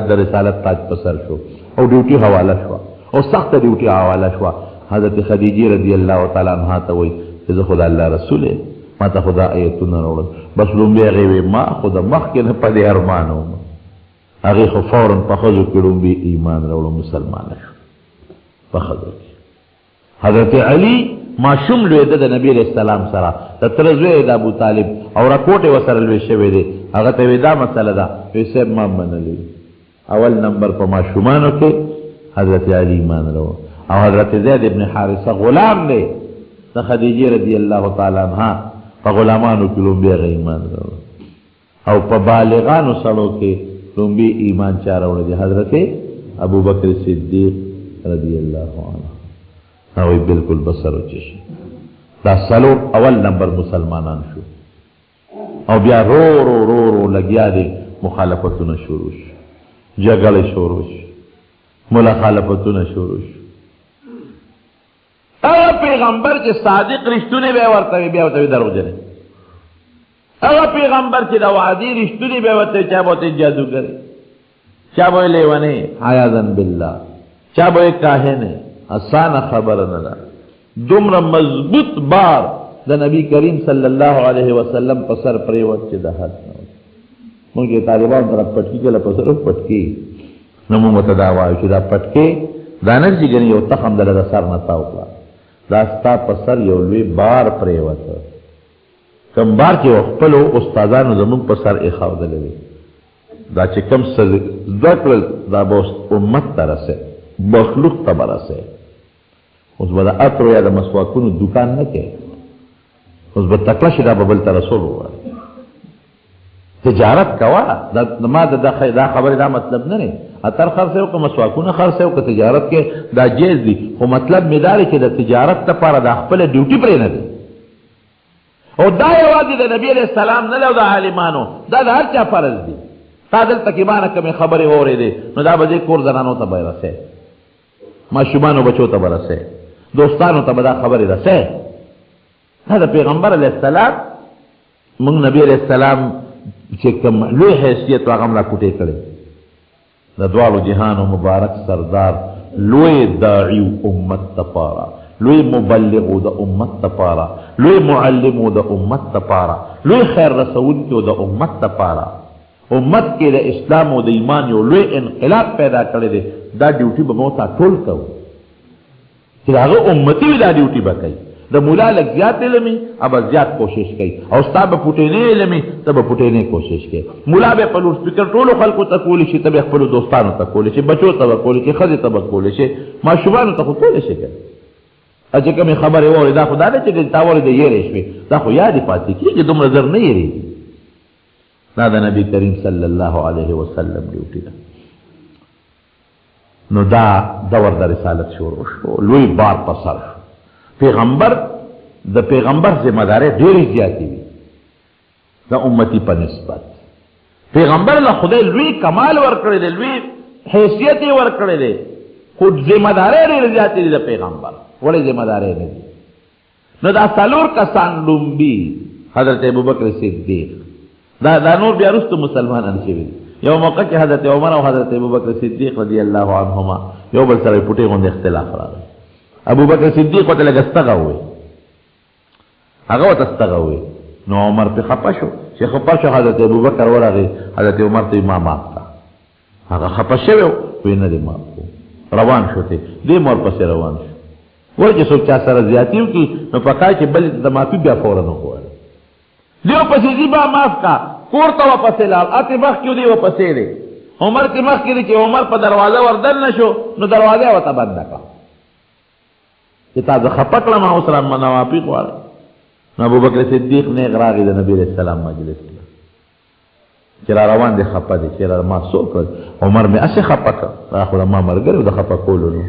د رسالت تاج په سر شو او ډیوټي حواله شوه او سخته ډیوټي حواله شوه حضرت خدیجې رضی الله تعالی عنها ته وایي چې زه خدا الله رسول یم ما ته خدا ایتونه راوړل بس لومبی هغې وی ما خو د مخکې نه په دې ارمان وم هغې خو فورا په ښځو کې لومبي ایمان راوړو مسلمانه شو په ښځو کې حضرت علي ماشوم لویده د نبي علیه السلام سره د تره زوی د ابو طالب او راکوټ یې ورسره لوی شوی دی هغه ته وی دا مسله ده وی صاحب ما منلی اول نمبر په ماشومانو کې حضرت علي ایمان راوړو او حضرت زید ابن حارثه غلام دی د خدیجې رضی الله تعالی عنها په غلامانو کې لومبی هغه ایمان راوړو او په بالغانو سړو کې لومبي ایمان چا راوړی دی حضرت ابو بکر صدیق رضی الله عنه. او بالکل بسر وچشي دا سلور اول نمبر مسلمانان شو او بیا رو رو رو رو لګیا دي مخالفتونه شروع شو، جګړه شروع شو، مخالفتونه شروع شو. هغه پیغمبر چې صادق رښتونه به ورته بیا ورته دروغجن، هغه پیغمبر چې د وعدې رښتونه به ورته چا بوته جادوګر، چا به لیوانه عیاذا بالله، چا به کاهن. آسان خبر نه ده. دومره مضبوط بار د نبی کریم صلی الله علیه وسلم په سر پریوت چې د حد مونږه طالبان طرف پټکی کله په سر پټکی نو موږ ته دا وایو چې دا پټکی دا نه چې ګنې یو تخم دله سر نه تاو کړه، دا ستا په سر یو لوی بار پریوت. کم بار چې خپل استادانو زموږ په سر ایښودلی دا چې کم څه زده کړل دا به امت ته رسې، مخلوق ته به رسې. اوس به د عطرو یا د مسواکونو دکان نه کوي، اوس به تکړه شي دا به بل ته رسول ووایي. تجارت کوه، ما دا خبرې دا مطلب نه دی عطر خرڅوي که مسواکونه خرڅوي که تجارت کې دا جایز دي، خو مطلب مې دا دی چې د تجارت لپاره دا خپله ډیوټي پرې نه دی. او دا یوازې د نبي علیه السلام نه دی او د عالمانو، دا د هر چا فرض دي. تا دلته کې مانه کومې خبرې واورېدې نو دا به دې کور زنانو ته به یې رسې، ماشومانو بچو ته به رسې، دوستانو ته به دا خبرې رسې. دا د پیغمبر علیه السلام موږ نبي علیه السلام چې کوم لوی حیثیت هغه هم راکوټې کړی، د دواړو جهانو مبارک سردار، لوی داعی امت دپاره، لوی مبلغ د امت دپاره، لوی معلم د امت دپاره، لوی خیر رسونکی د امت دپاره، امت کې د اسلام او د ایمان یو لوی انقلاب پیدا کړی دی. دا ډیوټي به موږ ټول کوو چې هغه امتي وي، دا ډیوټي به کوي. د مولا لږ زیات علمي اب زیات کوشش کوي، او ستا به پټېنې علمي ته به پټېنې کوشش کوي. مولا به په لوډ سپیکر ټولو خلکو ته کولی شي، ته به خپلو دوستانو ته کولی شي، بچو ته به کولی شي، ښځې ته به کولی شي، ماشومانو ته خو کولی شي کوي. چې کومې خبرې واورې دا خو دا نه چې تا واورېدې یېرې شوې، دا خو یادې پاتې کېږي، دومره زر نه یېرېږي. دا د نبی کریم صلی الله علیه وسلم ډیوټي ده. نو دا دور د رسالت شروع شو، لوی بار په سر شو. پیغمبر د پیغمبر ذمہ داري ډېرې زیاتې وي د امتی په نسبت. پیغمبر له خدای لوی کمال ورکړی دی، لوی حیثیت یې ورکړی دی، خو ذمہ داري ډېرې زیاتې دي د پیغمبر. ولې ذمہ داري نه دي؟ نو دا څلور کسان لومبي حضرت ابوبکر صدیق، دا نور بیا وروسته مسلمانان شوي دي. یو موقع کې حضرت عمر او حضرت ابوبکر صدیق رضی الله عنهما یو بل سره پټې غوندې اختلاف راغی. ابوبکر صدیق ورته لږ استغه ووی، هغه ورته استغه ووی، نو عمر پې خفه شو. چې خفه شو حضرت ابوبکر ورغی حضرت عمر ته ما معاف کړه. هغه خفه شوی وی نه دې معاف کړو، روان شو ته دې مور پسې روان شو. وایي چې څوک چا سره زیاتي وکړي نو پکار چې بل د معافي بیا فورا وغواړي. دیو پسې ځي با معاف کا، کور ته ورپسې لاړ، اتې مخکې دی ورپسې دی، عمر کې مخکې دی چې عمر په دروازه وردن نه شو نو دروازه یې ورته بنده کړه چې تا زه خفه کړم اوس را معافي غواړم. نو ابوبکر صدیق نیغ راغی د نبي علیه السلام مجلس کې چې را روان دی خفه دی چې را ما څوک کړل. عمر مې هسې خفه کړ، دا خو ما ملګری د خفه کولو نو.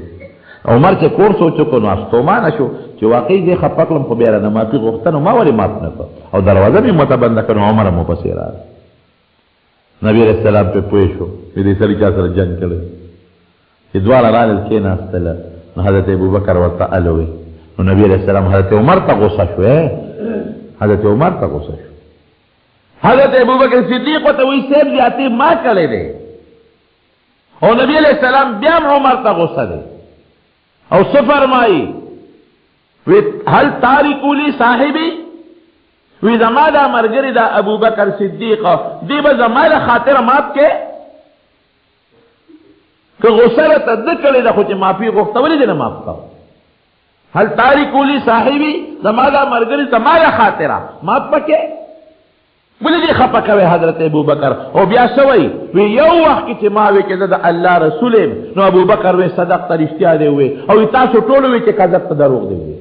عمر چې کور سوچ وکړو نو ستومانه شو چې واقعي زه خفه کړم، خو بیا رانه معافي غوښته نو ما ولې معاف نه کړ او دروازه مې ماته بنده کړ. نو عمر هم ورپسې راغی. نبي علیه السلام پې پوه شو چې دې سړي چا سره جنګ کړی. چې دواړه رالل کېناستله نو حضرت ابوبکر ورته الوی. نو نبي علیه السلام حضرت عمر ته غوسه شو، حضرت عمر ته غوسه شو. حضرت ابوبکر صدیق ورته وایي صاحب زیاتې ما کړی دی، او نبي علیه السلام بیا هم عمر ته غوسه دی. او څه فرمایي؟ وی هل تارکو لی صاحبي، وی زما دا ملګری دا ابوبکر صدیق دی به زما د خاطره مات کې که غوسه راته ده کړې ده خو چې معافي غوښته ولې دې نه معاف کړه؟ هل تارکو لی صاحبي، زما دا ملګری زما د خاطره معاف پکې ولې دې خفه کوې حضرت ابوبکر؟ او بیا څه وایي؟ وی یو وخت کې چې ما وی چې زه د الله رسول یم نو ابوبکر وی صدقته رښتیا دی وی، او تاسو ټول وی چې کذب ته دروغ دی وی.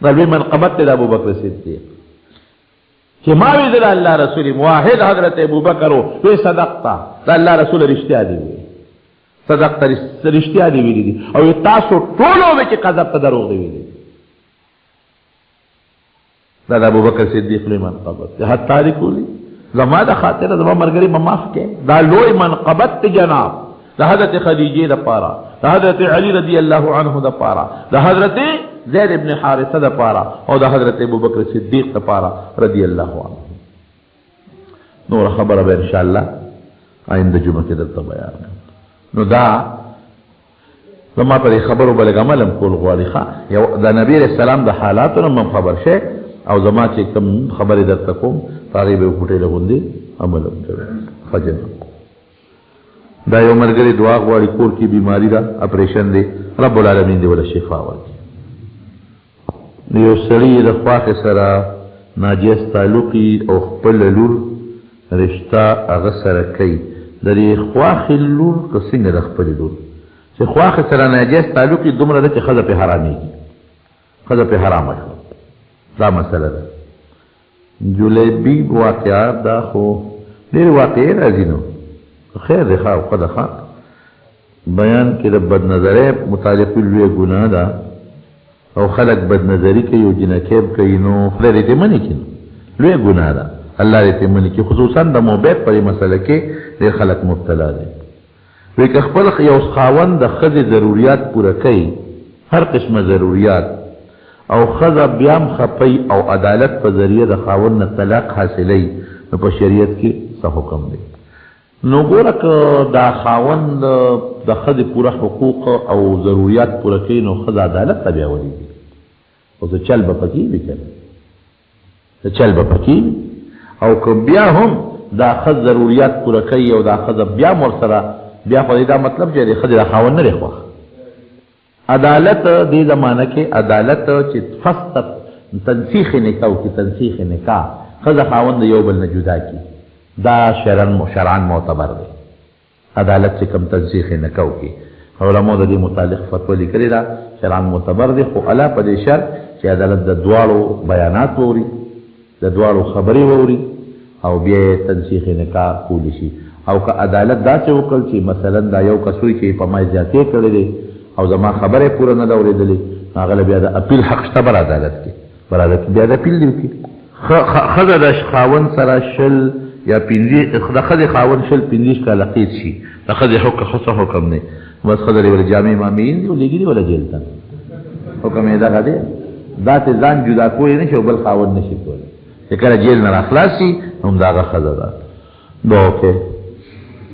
دا لوی منقبت دی د ابوبکر صدیق. چې ما ویل الله رسول موحد حضرت ابوبکر او صدقتا دا الله رسول رښتیا دی صدقتا رښتیا دی ویلي دي او تاسو ټولو به چې قذب ته دروغ دی ویلي دا د ابوبکر صدیق له منقبت حتی دی کولی زما د خاطر زما مرګري معاف کې دا لوی منقبت جناب د حضرت خدیجه د پاره د حضرت علی رضی الله عنه د پاره د حضرت زید ابن حارثه د پاره او د حضرت ابوبکر صدیق د پاره رضی الله عنه نور خبره به ان شاء الله آینده جمعه کې درته بیان نو دا زما په خبرو بلګ عملم کول غواړي ښا یو د نبی رسول الله د حالاتو نن خبر شه او زما چې کوم خبره درته کوم هغه به کوټه لغوندي عمل وکړي فجر دا یو مرګري دعا غواړي کور کې بیماری دا اپریشن دی رب العالمین دی ولا شفا ورکړي یو سړی د خواخ سره ناجیس تعلقي او خپل لور رشتہ هغه سره کوي د دې خواخ لور که څنګه د خپل لور چې خواخ سره ناجیس تعلقي دومره ده چې خزه په حرامي خزه په حرامه دا مسله ده جلیبی واقعا دا خو ډېر واقع راځي نو خیر دی خواو قد خواق بیان کې د بد نظرۍ متعلق لوی ګناه ده او خلق بد نظری کوي او جنکیب کوي نو خدای دې منی کړي لوی ګناه ده الله دې منی کړي خصوصا د موبایل په مسله کې ډېر خلق مبتلا دي وی که خپل یو خاوند د ښځې ضرورت پوره کوي هر قسمه ضرورت او ښځه بیا هم خپي او عدالت په ذریعه د خاوند نه طلاق حاصلوي نو په شریعت کې څه حکم دی نو ګوره که دا خاوند د ښځې پوره حقوق او ضرورت پوره کوي نو ښځه عدالت ته بیا ولېږي او څه چل به پکې وي که څه چل به پکې وي او که بیا هم دا ښځ ضرورت پوره کوي او دا ښځه بیا هم ورسره بیا خو دا مطلب چې د ښځې د خاوند نه دی خوښ عدالت دې زمانه کې عدالت چې فسخ تنسیخ نکاح کې تنسیخ نکاح ښځه خاوند یو بل نه جدا کی دا شرعاً معتبر دی عدالت چې کوم تنسیخ نکاح کې علماء د دې متعلق فتوا لیکلې ده شرعاً معتبر دی خو الا په دې شرط چې عدالت د دواړو بیانات ووري د دواړو خبرې ووري او بیا تنسیخ نکاح کولی شي او که عدالت داسې وکړ چې مثلا دا یو کسوی چې په ما زیاتې کړی دی او زما خبره پوره نه ده اورېدلې هغه بیا د اپیل حق شته بر عدالت کې بیا د اپیل دی وکړي ښځه د خاوند سره شل یا د ښځې خاوند شل 15 کاله قید شي د ښځې حکم دی بس ښځه دې ولې جامع مامین دي ولېږي دي ولا جیل ته حکم یې دغه دی دا ته ځان جدا کولی نه شي او بل خاوند نه شي کولی چې کله جیل نه راخلاص شي همدغه ښځه ده دا اوکې